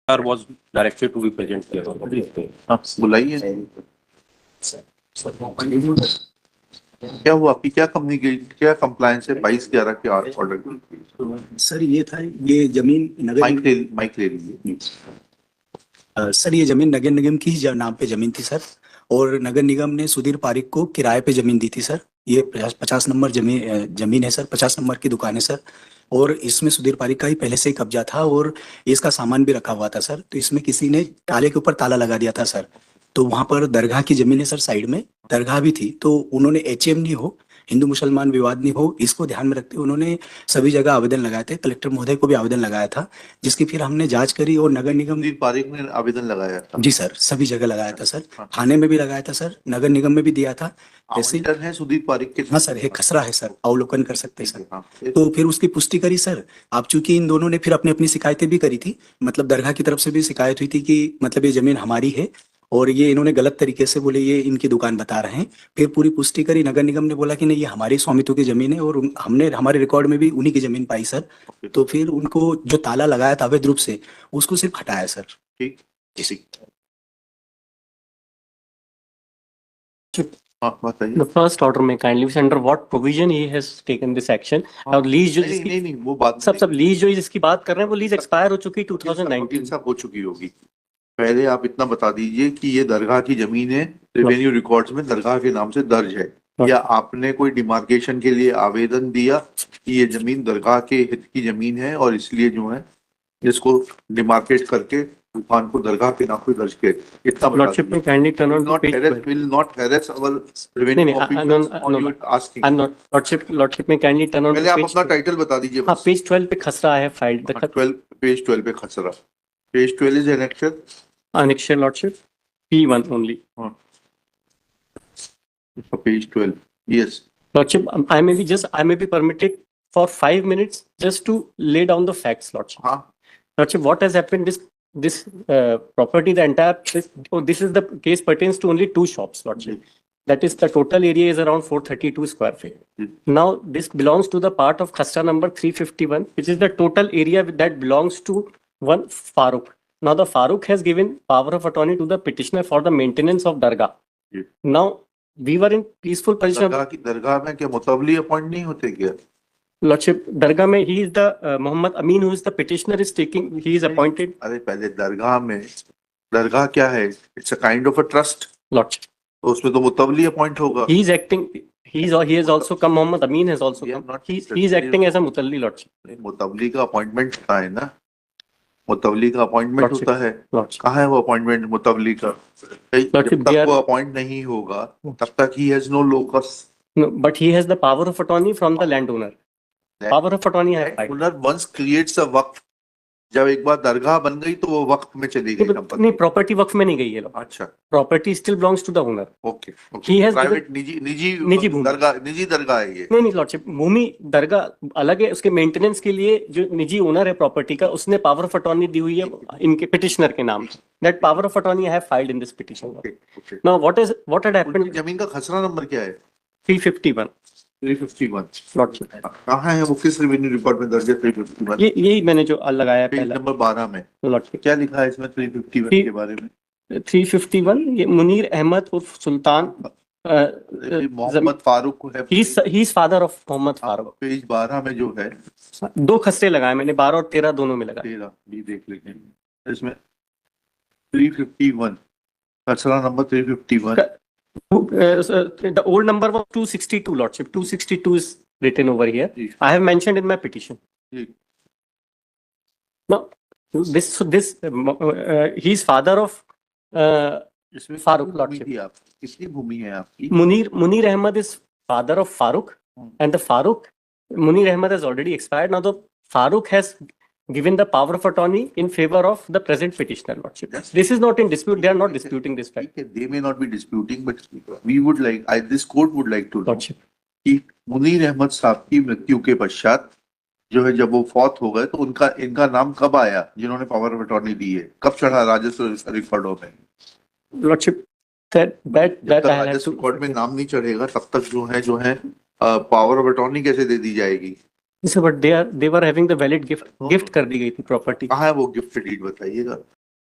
was directed to be present here. आप बुलाइए। क्या हुआ आपकी क्या क्या कंप्लायंस है 22/11 के ऑर्डर की? सर ये था, ये जमीन नगर माइक ले लीजिए। सर ये जमीन नगर निगम की नाम पे जमीन थी सर, और नगर निगम ने सुधीर पारिक को किराए पे जमीन दी थी सर। ये 50 नंबर जमीन है सर, 50 नंबर की दुकान है सर, और इसमें सुधीर पारिक का ही पहले से ही कब्जा था और इसका सामान भी रखा हुआ था सर। तो इसमें किसी ने ताले के ऊपर ताला लगा दिया था सर। तो वहां पर दरगाह की जमीन है सर, साइड में दरगाह भी थी। तो उन्होंने HM नहीं हो, हिंदू मुसलमान विवाद नहीं हो, इसको ध्यान में रखते हुए उन्होंने सभी जगह आवेदन लगाए थे। कलेक्टर महोदय को भी आवेदन लगाया था, जिसकी फिर हमने जांच करी और नगर निगम। सुधीर पारिक ने आवेदन लगाया था? जी सर, सभी जगह लगाया था सर, थाने में भी लगाया था सर, नगर निगम में भी दिया था। ऐसे है सुधीर पारिक के? हाँ सर, एक खसरा है सर, अवलोकन कर सकते हैं सर। तो फिर उसकी पुष्टि करी सर। आप चूंकि इन दोनों ने फिर अपनी अपनी शिकायतें भी करी थी, मतलब दरगाह की तरफ से भी शिकायत हुई थी कि मतलब ये जमीन हमारी है और ये इन्होंने गलत तरीके से बोले ये इनकी दुकान बता रहे हैं। फिर पूरी पुष्टि करी, नगर निगम ने बोला कि नहीं ये हमारी स्वामित्व की जमीन है, और हमने हमारे रिकॉर्ड में भी उन्हीं की जमीन पाई सर। तो फिर उनको जो ताला लगाया था अवैध रूप से, उसको सिर्फ हटाया सर। ठीक जी। The first order में kindly see under what provision he has taken this action. और लीज जो नहीं वो बात सब लीज जो जिसकी बात कर रहे हैं वो लीज एक्सपायर हो चुकी 2019 सब हो चुकी होगी। पहले आप इतना बता दीजिए कि ये दरगाह की जमीन है, रेवेन्यू रिकॉर्ड्स में दरगाह के नाम से दर्ज है, या आपने कोई डिमार्केशन के लिए आवेदन दिया कि ये जमीन दरगाह के हित की जमीन है और इसलिए जो है इसको डिमार्केट करके दुकान को दरगाह के नाम पे दर्ज किया? इतना लॉर्डशिप में kindly turn on will not harass our revenue officers or you asking? I'm not lordship में काइंडली टर्न ऑन। पहले आप अपना टाइटल बता दीजिए। हाँ, पेज 12 पे खसरा है फाइल्ड। पेज 12 पे खसरा। Page 12 is annexure lordship P1 only. Page 12, yes. Lordship, I may be permitted for 5 minutes just to lay down the facts, Lordship. Lordship, what has happened? This property, the entire this is the case pertains to only 2 shops, Lordship. That is, the total area is around 432 square feet. Now, this belongs to the part of Khasra number 351, which is the total area that belongs to one Farooq. Now, the Farooq has given power of attorney to the petitioner for the maintenance of Dargah. Now, we were in peaceful position. दरगाह में क्या मुतवली appoint नहीं होते क्या? Lordship, Dargah में he is the Muhammad Amin, who is the petitioner, is taking, he is appointed. अरे पहले दरगाह में, दरगाह क्या है? It's a kind of a trust. Lordship, तो उसमें तो मुतवली अपॉइंट होगा। he is acting. He has also come. Muhammad Amin has also come. He is acting as a mutalli, Lordship. मुतवली का अपॉइंटमेंट होता है ना? मुतवली का अपॉइंटमेंट होता है। कहाँ है वो अपॉइंटमेंट मुतवली का? जब तक वो अपॉइंट नहीं होगा तब तक he has no locus. No, but he has the power of attorney from the landowner. Power of attorney है। Landowner once creates a वक्फ, जब एक बार दरगाह बन गई तो वो वक्त में चली गई। नहीं, प्रॉपर्टी वक्फ में नहीं गई है। अच्छा, property still belongs to the owner. Okay, private निजी दरगाह है ये। नहीं लॉर्डशिप, भूमि दरगाह अलग है, उसके मेंटेनेंस के लिए जो निजी ओनर है प्रॉपर्टी का, उसने पावर ऑफ अटॉर्नी दी हुई है इनके पिटिशनर के नाम। That power of attorney I have filed in this petition. Now what had happened? जमीन का खसरा नंबर क्या है? 351। 351 लॉर्डशिप कहाँ है वो? किस रेवेन्यू रिकॉर्ड में दर्ज है 351? यही मैंने जो लगाया पहला नंबर 12 में। लॉर्डशिप क्या लिखा है इसमें 351 के बारे में? 351 ये मुनीर अहमद उर्फ सुल्तान मोहम्मद फारूक है। He is father of Mohammad Farooq. Page 12 में जो है 2 खसरे लगाए मैंने, 12 और 13 दोनों में लगाए। 13 भी देख लेंगे इसमें। 351 खसरा number 351। The old number was 262, Lordship. 262 is written over here. I have mentioned in my petition. Now, he is father of Farooq, Lordship. किसकी भूमि है आपकी? Munir Ahmad is father of Farooq, and the Munir Ahmad has already expired. Now the Farooq has given the power of attorney in favor of the present petitioner, Lordship. This is not in dispute. They are not disputing this fact. They may not be disputing, but we would like, this court would like to know कि मुनीर अहमद साहब की मृत्यु के पश्चात जो है, जब वो फौत हो गए तो इनका नाम कब आया? जिन्होंने पावर ऑफ अटॉर्नी दी है, कब चढ़ा राजस्व रिकॉर्डों में? Lordship, राजस्व रिकॉर्ड में नाम नहीं चढ़ेगा तब तक जो है पावर ऑफ अटॉर्नी कैसे दे दी जाएगी? But they were having the valid gift कर दी गई थी प्रॉपर्टी। कहाँ है वो गिफ्ट डीड बताइएगा।